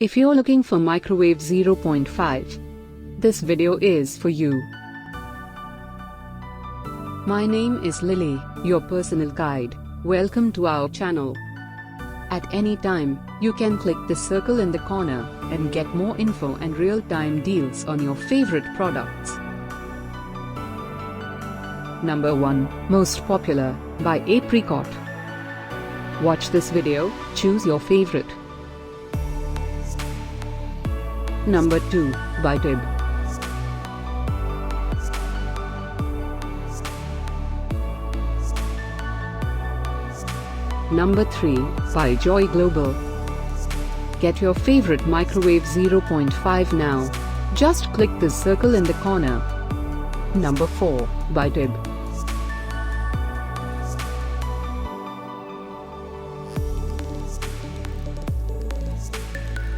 If you're looking for microwave 0.5, this video is for you. My name is Lily, your personal guide. Welcome to our channel. At any time, you can click the circle in the corner and get more info and real-time deals on your favorite products. Number 1, Most Popular, by Apricot. Watch this video, choose your favorite. Number 2, by Tib. Number 3, by JoyGlobal. Get your favorite microwave 0.5 now. Just click the circle in the corner. Number 4, by Tib.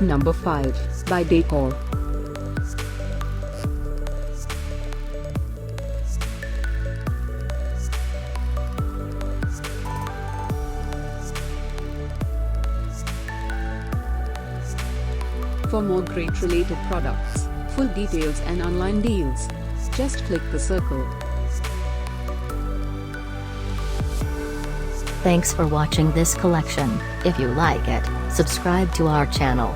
Number 5, by Decor. For more great related products, full details and online deals, just click the circle. Thanks for watching this collection. If you like it, subscribe to our channel.